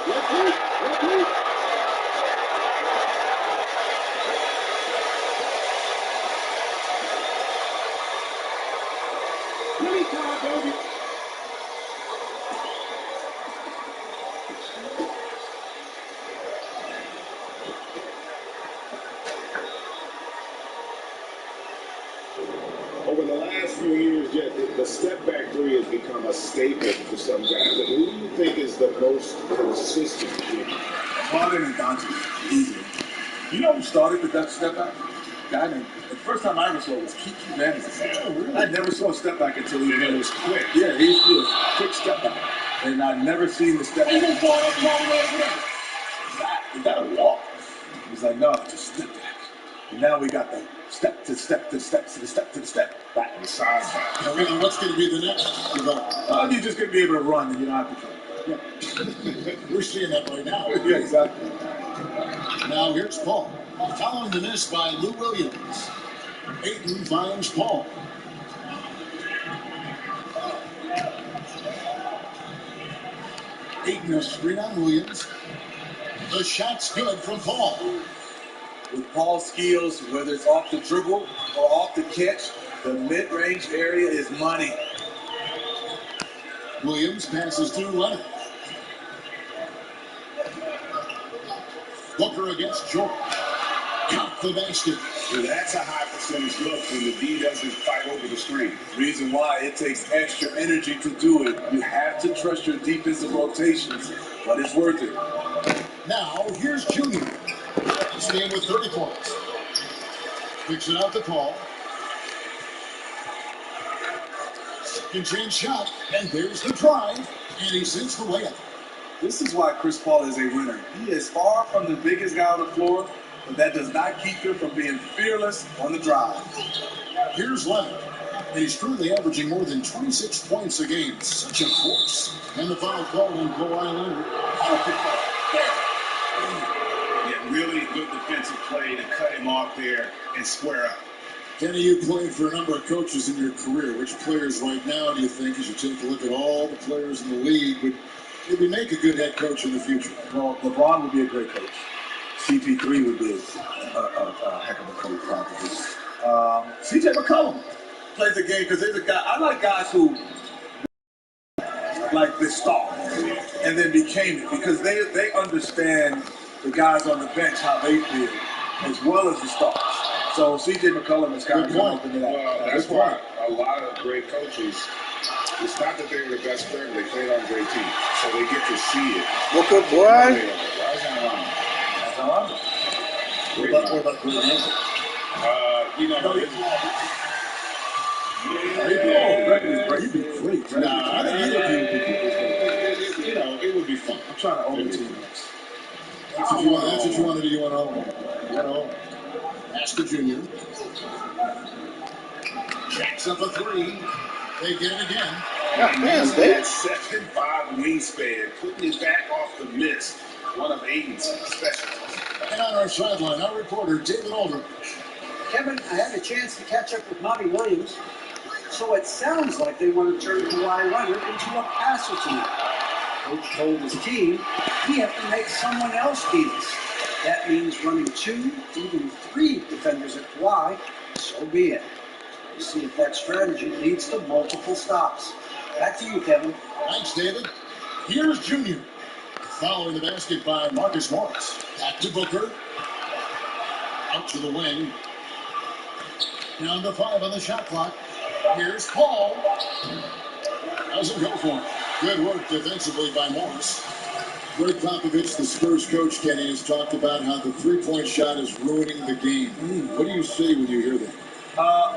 Over the last few years, the step-back three has become a staple for some guys. Who do you think is the most consistent? Harden and Doncic, easy. You know who started the step-back? Guy named, the first time I ever saw it was Kiki Vanderbilt. Oh, really? I never saw a step-back until he was quick. Yeah, he used to do a quick step-back. And I've never seen the step-back. Even thought it was all the way over there. Is that a walk? He was like, no, just step back. And now we got the step to step to step to the step to the step back and side back. And what's going to be the next? You're just going to be able to run and you don't have to try. Yeah. We're seeing that right now. Yeah, exactly. Now here's Paul. Following the miss by Lou Williams. Ayton finds Paul. Ayton a screen on Williams. The shot's good from Paul. With Paul's skills, whether it's off the dribble or off the catch, the mid-range area is money. Williams passes through Leonard. Booker against Jordan. Count the basket. Well, that's a high percentage look when the D doesn't fight over the screen. Reason why it takes extra energy to do it. You have to trust your defensive rotations, but it's worth it. Now, here's Junior. Staying with 30 points. Picks it out to Paul. Second chance shot, and there's the drive, and he sends the layup. This is why Chris Paul is a winner. He is far from the biggest guy on the floor, but that does not keep him from being fearless on the drive. Here's Leonard, and he's currently averaging more than 26 points a game. Such a force. And the foul called on Kawhi Leonard. Yeah, really good defensive play to cut him off there and square up. Kenny, you played for a number of coaches in your career. Which players right now do you think, as you take a look at all the players in the league, would maybe make a good head coach in the future? Well, LeBron would be a great coach. CP3 would be a heck of a coach, probably. CJ McCollum plays the game because there's a guy. I like guys who like they start and then became it because they understand the guys on the bench how they feel as well as the stars. So CJ McCollum is kind of going into that. Well, that's why a lot of great coaches. It's not that they were the best player, they played on a great team, so they get to see it. Look up, boy. What about Green Angle? You know, He'd be great. it would be fun. I'm trying to own the team. That's what you want to do. You want to own. Master Junior. Jacks up a three. They get it again. Man, that 7'5" wingspan, putting his back off the miss. One of Aiden's specialties. And on our sideline, our reporter, David Aldridge. Kevin, I had a chance to catch up with Bobby Williams, so it sounds like they want to turn Kawhi Leonard into a passer tonight. Coach told his team we have to make someone else beat us. That means running 2, even 3 defenders at Kawhi. So be it. We'll see if that strategy leads to multiple stops. Back to you, Kevin. Thanks, David. Here's Junior. Following the basket by Marcus Morris. Back to Booker. Out to the wing. Down to 5 on the shot clock. Here's Paul. Doesn't go for it. Good work defensively by Morris. Greg Popovich, the Spurs coach, Kenny, has talked about how the three-point shot is ruining the game. What do you say when you hear that?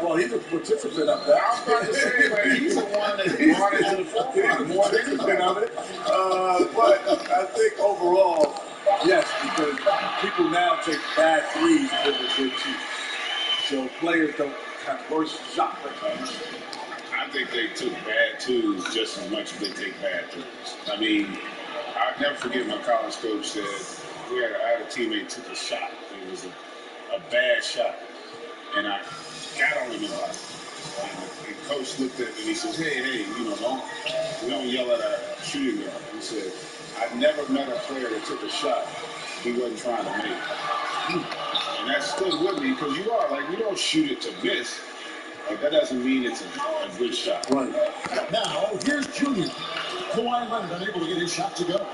Well, he's a participant of that. I was about to say, man, he's the one that brought it to the forefront. More participant of it. But I think overall, yes, because people now take bad threes over good twos. So players don't have worse shot breakers. I think they took bad twos just as much as they take bad threes. I mean, I'll never forget my college coach said, I had a teammate took a shot. It was a bad shot. And I got on him about it. And the coach looked at me and he says, hey, we don't yell at our shooting guard. He said, I never met a player that took a shot he wasn't trying to make. And that stood with me because you are like, you don't shoot it to miss. Like, that doesn't mean it's a good shot. Right. Now, here's Junior. Kawhi Leonard unable to get his shot to go.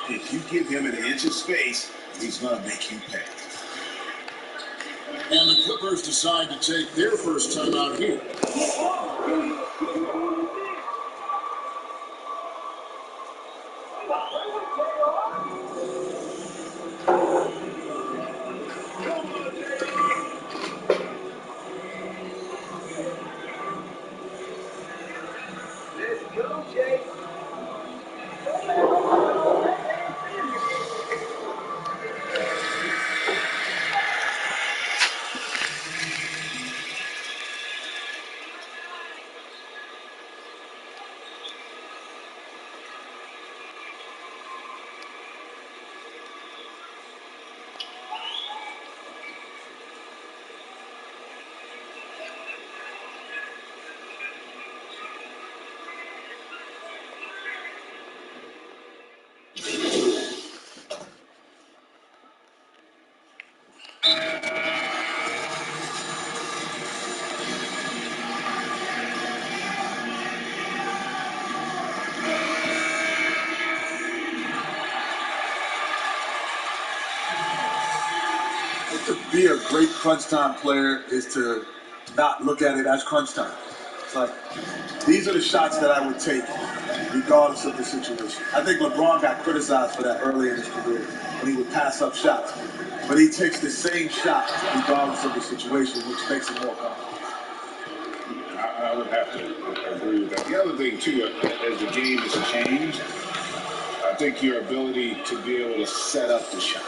If you give him an inch of space, he's going to make you pay. And the Clippers decide to take their first time out here. Let's go, Jay. To be a great crunch time player is to not look at it as crunch time. It's like, these are the shots that I would take regardless of the situation. I think LeBron got criticized for that early in his career when he would pass up shots. But he takes the same shot regardless of the situation, which makes it more comfortable. I would have to agree with that. The other thing, too, as the game has changed, I think your ability to be able to set up the shot,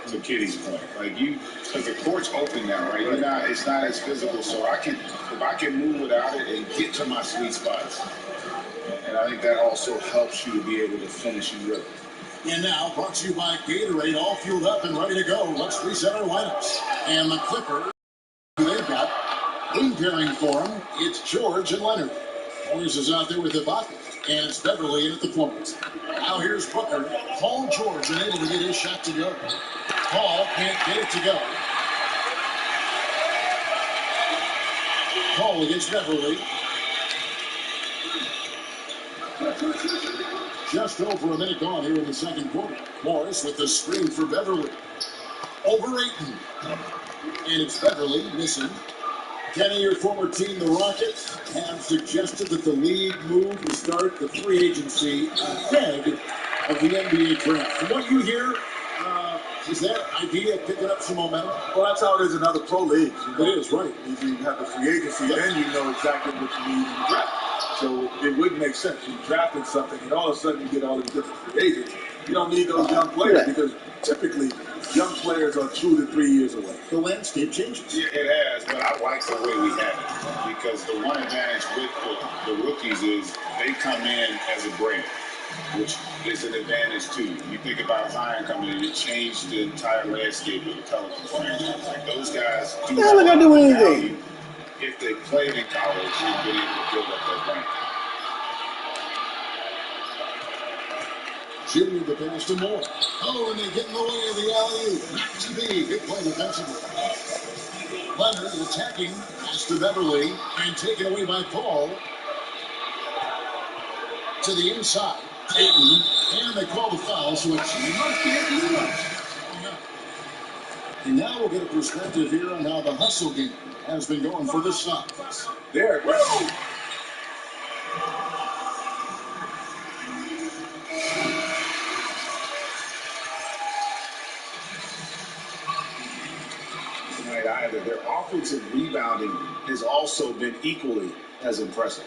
to Kitty's point, like because the court's open now, right? It's not as physical, so if I can move without it and get to my sweet spots, and I think that also helps you to be able to finish in rhythm. And now, brought to you by Gatorade, all fueled up and ready to go. Let's reset our lineups. And the Clippers, they've got wing pairing for them. It's George and Leonard. Morris is out there with Ibaka, and it's Beverly in at the point. Now here's Booker. Paul George unable to get his shot to go. Paul can't get it to go. Paul against Beverly. Just over a minute gone here in the second quarter. Morris with the screen for Beverly. Over Ayton. And it's Beverly missing. Kenny, your former team, the Rockets, have suggested that the league move to start the free agency ahead of the NBA draft. From what you hear, is that idea picking up some momentum? Well, that's how it is in other pro leagues. You know? It is, right. You have the free agency, then you know exactly what you need in the draft. So it would make sense. You drafted something, and all of a sudden you get all these different free agents. You don't need those young players because typically young players are 2 to 3 years away. The landscape changes. Yeah, it has, but I like the way we have it because the one advantage with the rookies is they come in as a brand, which is an advantage too. You think about Zion coming in, it changed the entire landscape of the Pelicans franchise. Like those guys do Hell, I gotta do anything. value if they played in college and been able to build up that brand. Junior the pass to Moore. Oh, and they get in the way of the alley-oop. Not to be. Good play defensively. Leonard attacking. Pass to Beverly. And taken away by Paul. To the inside. Ayton. And they call the foul, so it's must be a And now we'll get a perspective here on how the hustle game has been going for the Suns. There it goes. Either their offensive rebounding has also been equally as impressive.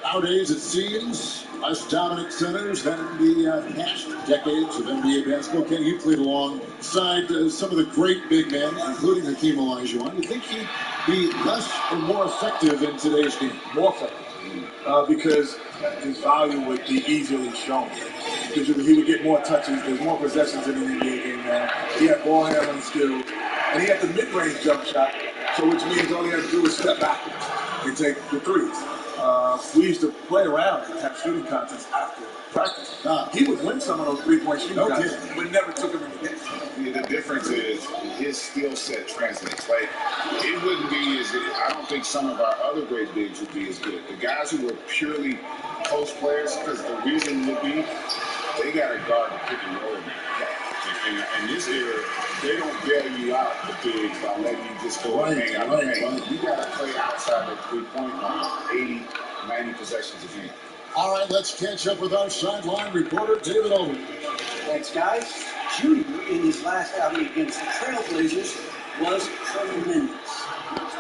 Nowadays, it seems, less dominant centers than in the past decades of NBA basketball. Kenny, you played alongside some of the great big men, including Hakeem Olajuwon. You think he'd be less or more effective in today's game? More effective. Because his value would be easily shown. Because he would get more touches. There's more possessions in the NBA game now. He had ball handling skill. And he had the mid-range jump shot, so which means all he had to do is step back and take the threes. we used to play around and have shooting contests after practice. He would win some of those three-point shooting contests, but never took him in the game. Yeah, the difference is his skill set translates. Like, it wouldn't be as good. I don't think some of our other great bigs would be as good. The guys who were purely post players, because the reason would be they got to guard the pick and roll. In this era, they don't bail you out, the bigs, by letting you just go and hang out. You got to play outside the three-point line 80, 90 possessions a game. All right, let's catch up with our sideline reporter, David Owen. Thanks, guys. Junior, in his last outing against the Trailblazers, was tremendous.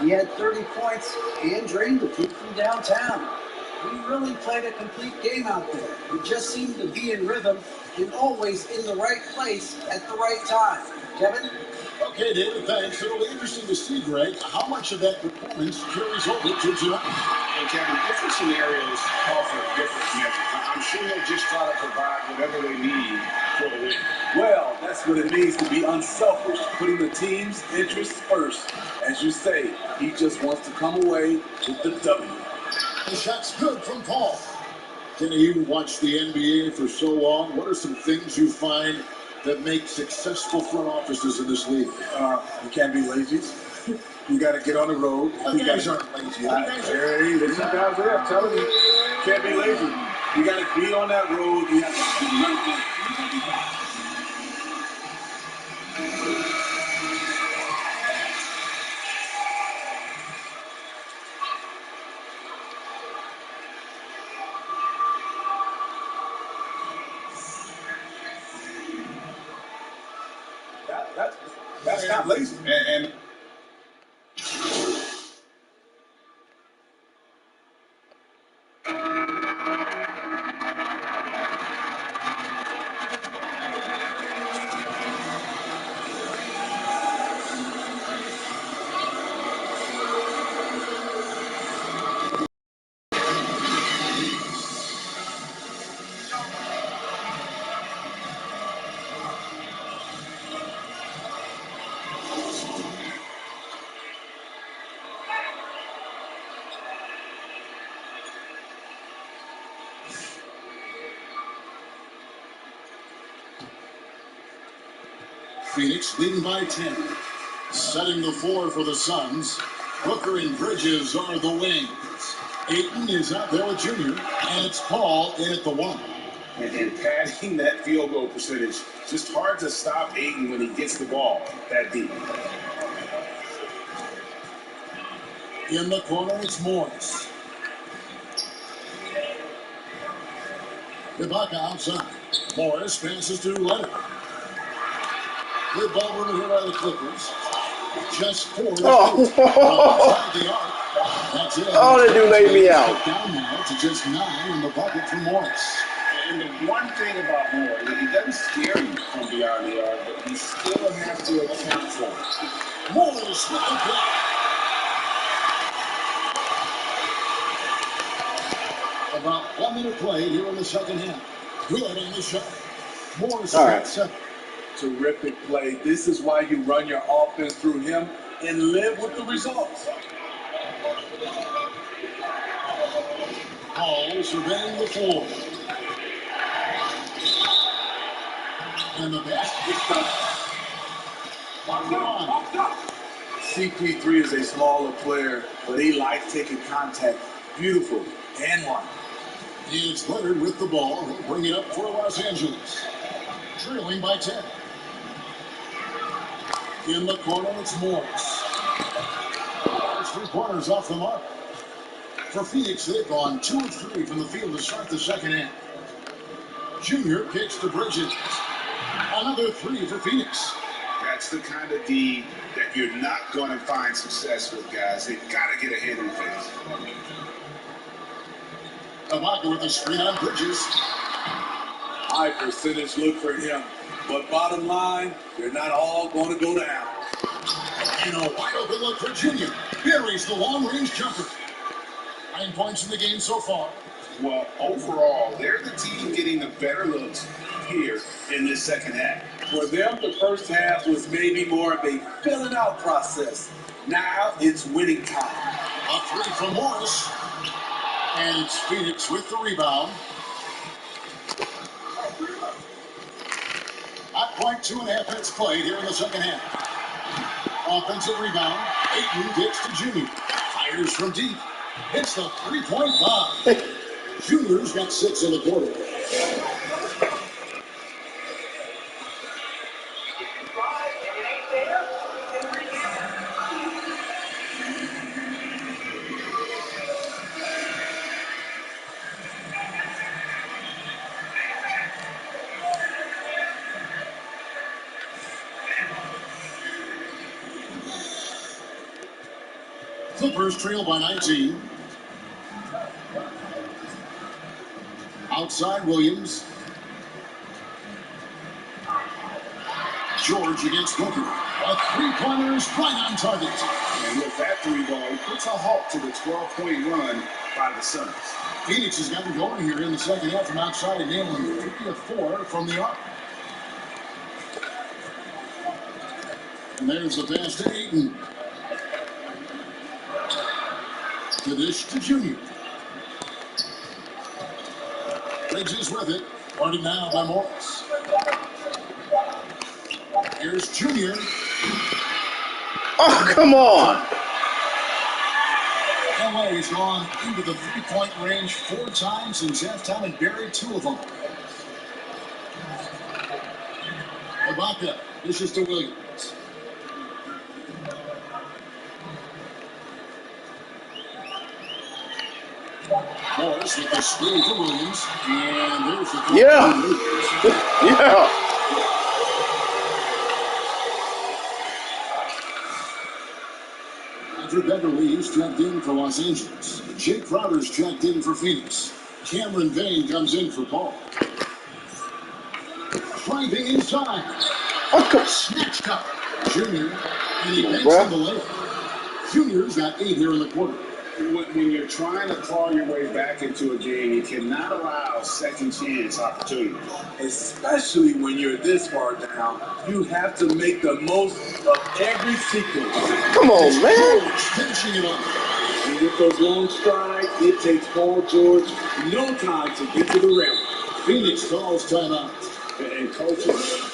He had 30 points and drained the heat from downtown. He really played a complete game out there. He just seemed to be in rhythm and always in the right place at the right time. Kevin? Okay, David, thanks. It'll be interesting to see, Greg, how much of that performance carries over to tonight. And Kevin, different scenarios call for different measures. I'm sure they'll just try to provide whatever they need for the win. Well, that's what it means to be unselfish, putting the team's interests first. As you say, he just wants to come away with the W. The shot's good from Paul. Kenny, you watched the NBA for so long. What are some things you find that make successful front offices in this league? You can't be lazy. You got to get on the road. You guys aren't lazy. Hey, listen, guys, I'm telling you, can't be lazy. You got to be on that road. You have to do right thing. That's not lazy. And Phoenix leading by 10. Setting the floor for the Suns. Booker and Bridges are the wings. Ayton is out there with Junior, and it's Paul in at the 1. And padding that field goal percentage, just hard to stop Ayton when he gets the ball that deep. In the corner, it's Morris. Ibaka outside. Morris passes to Leonard. Good ball running here by the Clippers. Just 4. Inside the arc. That's it. Oh, they do lay me out. Down now to just 9 in the bucket for Morris. And the one thing about Morris, he doesn't scare you from beyond the arc, but you still have to account for it. Morris with the play. About 1 minute played here in the second half. Good on the shot. Morris at 7. Terrific play. This is why you run your offense through him and live with the results. Paul surveying the floor. And the basket. CP3 is a smaller player, but he likes taking contact. Beautiful. And one. It's Leonard with the ball. He'll bring it up for Los Angeles. Trailing by 10. In the corner, it's Morris. There's 3 pointers off the mark. For Phoenix, they've gone 2 of 3 from the field to start the second half. Junior kicks to Bridges. Another 3 for Phoenix. That's the kind of D that you're not going to find success with, guys. They've got to get ahead in the face. Ibaka with a screen on Bridges. High percentage look for him. But bottom line, they're not all going to go down. And a wide open look for Junior. Buries the long-range jumper. 9 points in the game so far. Well, overall, they're the team getting the better looks here in this second half. For them, the first half was maybe more of a filling out process. Now it's winning time. A 3 from Morris. And it's Phoenix with the rebound. Not quite 2.5 minutes played here in the second half. Offensive rebound. Ayton gets to Junior. Fires from deep. Hits the three-point bomb. Junior's got 6 in the quarter. Clippers trail by 19. Outside Williams. George against Booker. A three-pointer's right on target. And with that three ball, he puts a halt to the 12-point run by the Suns. Phoenix has gotten going here in the second half from outside, nailing 3 of 4 from the arc. And there's the pass to Ayton. To Dish to Junior. Bridges with it. Guarded now by Morris. Here's Junior. Oh, come on. LA's gone into the three-point range 4 times since halftime and buried 2 of them. Ibaka dishes to Williams. Morris with the screen to Williams. And there's the call. Yeah. Andrew Beverly's checked in for Los Angeles. Jay Crowder's checked in for Phoenix. Cameron Vane comes in for Paul. Driving inside. Snatched up. Junior. And he makes in the layup. Junior's got 8 here in the quarter. When you're trying to claw your way back into a game, you cannot allow second chance opportunities. Especially when you're this far down, you have to make the most of every sequence. Come on, man. George finishing it up. And with those long strides, it takes Paul George no time to get to the rim. Phoenix calls timeout. And coaches,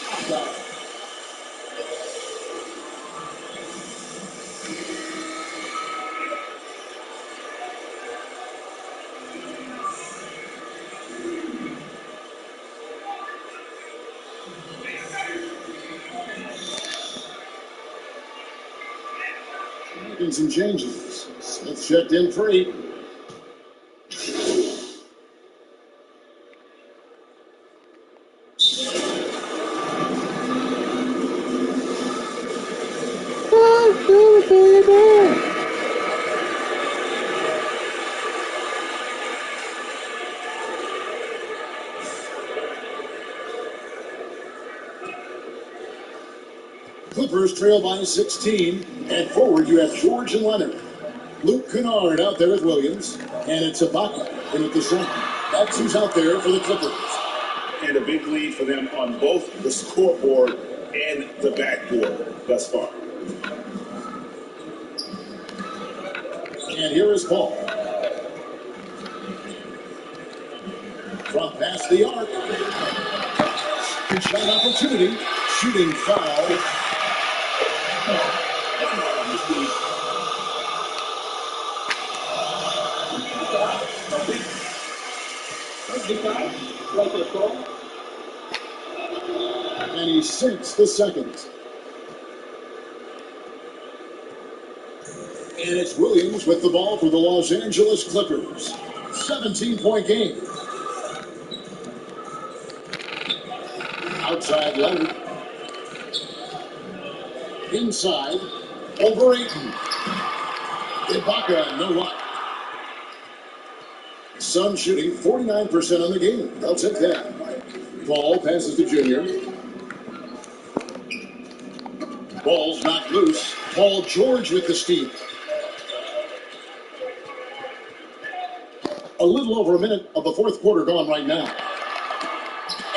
making some changes. Smith checked in for 8. Clippers trail by 16. At forward, you have George and Leonard. Luke Kennard out there with Williams. And it's Ibaka in at the center. That's who's out there for the Clippers. and a big lead for them on both the scoreboard and the backboard thus far. And here is Paul. From past the arc. Good shot opportunity. Shooting foul. And he sinks the second. And it's Williams with the ball for the Los Angeles Clippers. 17-point game. Outside Leonard. Inside. Over Ayton. Ibaka, no luck. Suns shooting 49% on the game. They'll take that. Ball passes to Junior. Ball's knocked loose. Paul George with the steal. A little over a minute of the fourth quarter gone right now.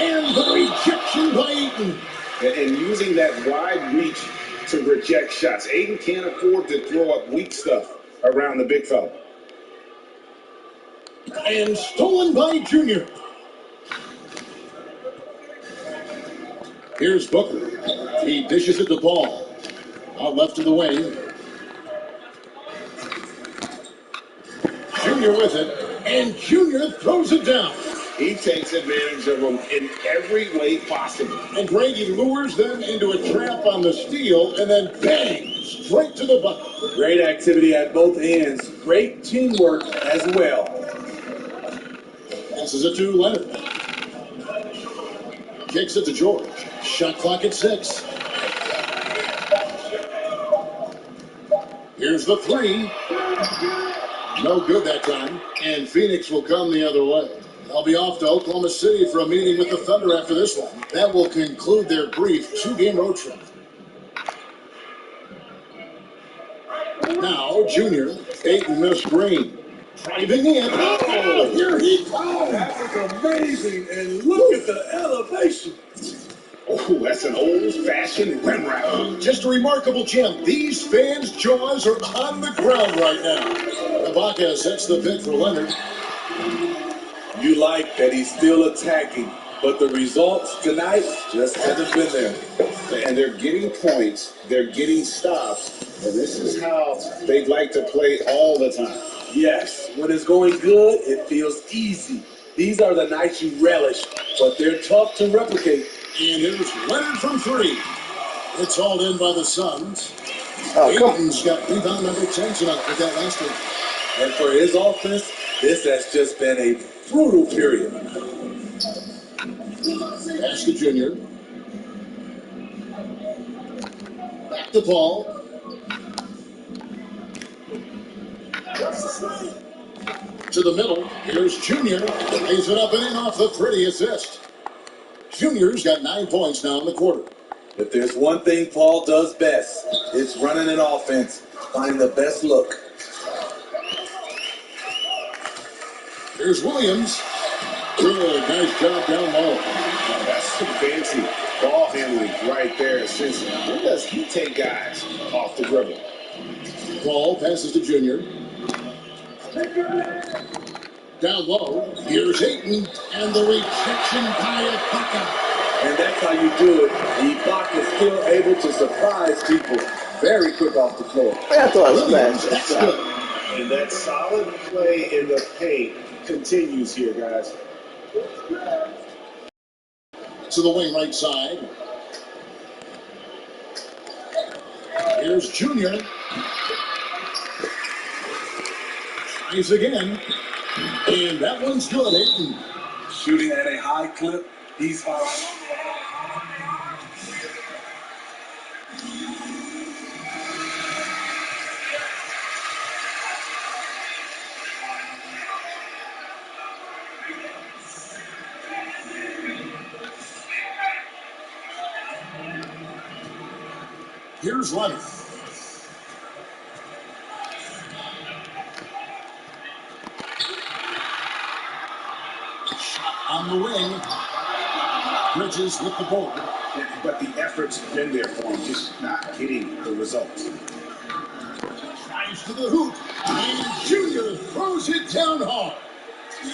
And the rejection by Ayton. And using that wide reach to reject shots. Ayton can't afford to throw up weak stuff around the big fella. And stolen by Junior. Here's Booker. He dishes it to Paul. Out left to the wing. Junior with it. And Junior throws it down. He takes advantage of them in every way possible. And Grady lures them into a trap on the steal, and then bang, straight to the bucket. Great activity at both ends. Great teamwork as well. Passes it to Leonard. Kicks it to George. Shot clock at 6. Here's the 3. No good that time. And Phoenix will come the other way. They'll be off to Oklahoma City for a meeting with the Thunder after this one. That will conclude their brief 2-game road trip. Now, Junior, Aiton missed Green. Driving in. Oh, here he comes. That was amazing, and look at the elevation. Oh, that's an old-fashioned rim route. Just a remarkable gem. These fans' jaws are on the ground right now. Ibaka sets the pick for Leonard. You like that he's still attacking, but the results tonight just haven't been there. And they're getting points, they're getting stops, and this is how they'd like to play all the time. Yes, when it's going good, it feels easy. These are the nights you relish, but they're tough to replicate. And here's Leonard from 3. It's hauled in by the Suns. Oh, come on. Aiton's got rebound number 10 tonight with that last one. And for his offense, this has just been a brutal period. Pass to Junior. Back to Paul. To the middle. Here's Junior. Lays it up and in off the pretty assist. Junior's got 9 points now in the quarter. If there's one thing Paul does best, it's running an offense, finding the best look. Here's Williams. Good, nice job down low. Now, that's some fancy ball handling right there. Since when does he take guys off the dribble? Paul passes to Junior. Down low. Here's Aiton. And the rejection by Ibaka. And that's how you do it. Ibaka is still able to surprise people. Very quick off the floor. I thought it was Williams, bad. that's good. And that solid play in the paint continues here, guys. To the wing right side. Here's Junior. Tries again. And that one's good, Aiton. Shooting at a high clip. He's hot. Here's Leonard. Shot on the wing. Bridges with the board. But the effort's been there for him, just not getting the results. Tries to the hoop. And Junior throws it down hard.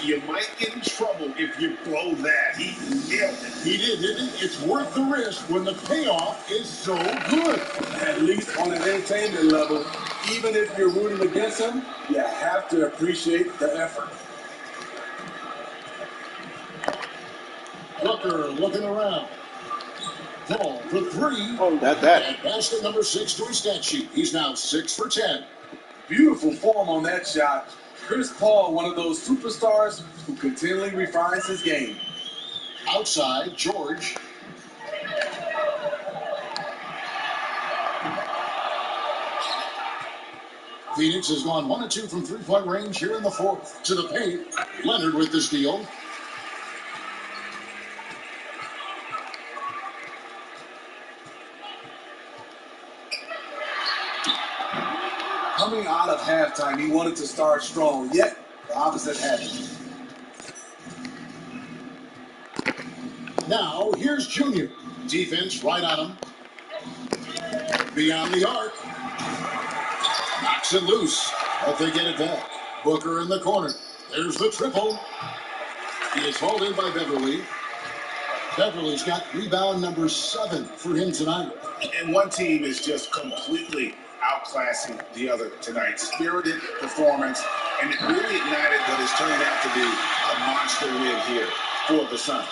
You might get in trouble if you blow that. He nailed it. He did, didn't he? It's worth the risk when the payoff is so good. At least on an entertainment level, even if you're rooting against him, you have to appreciate the effort. Booker looking around. Paul for 3. Oh, not that. And basket number 6 to his stat sheet. He's now 6 for 10. Beautiful form on that shot. Chris Paul, one of those superstars who continually refines his game. Outside, George. Phoenix has gone 1 of 2 from 3-point range here in the 4th. To the paint, Leonard with the steal. Coming out of halftime, he wanted to start strong, yet the opposite happened. Now, here's Junior. Defense right on him. Beyond the arc. Knocks it loose, but they get it back. Booker in the corner. There's the triple. He is hauled in by Beverly. Beverly's got rebound number 7 for him tonight. And one team is just completely outclassing the other tonight. Spirited performance, and it really ignited what is turning out to be a monster win here for the Suns.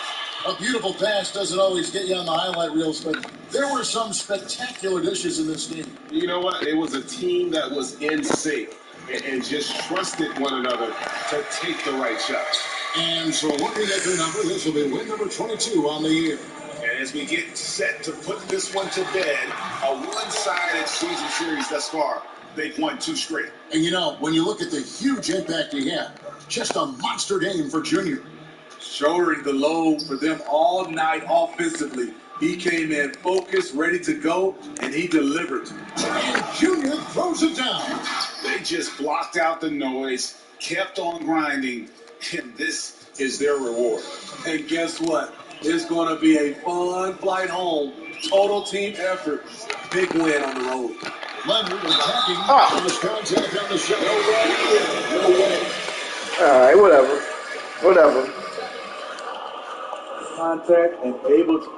A beautiful pass doesn't always get you on the highlight reels, but there were some spectacular dishes in this game. You know what? It was a team that was in sync and just trusted one another to take the right shots. And so looking at their number, this will be win number 22 on the year. And as we get set to put this one to bed, a one-sided season series thus far, they've won 2 straight. And you know, when you look at the huge impact he had, just a monster game for Junior. Shouldering the load for them all night offensively. He came in focused, ready to go, and he delivered. And Junior throws it down. They just blocked out the noise, kept on grinding, and this is their reward. And guess what? It's going to be a fun flight home. Total team effort. Big win on the road. Leonard attacking his contact on the shot. No way. All right, whatever. Contact and able to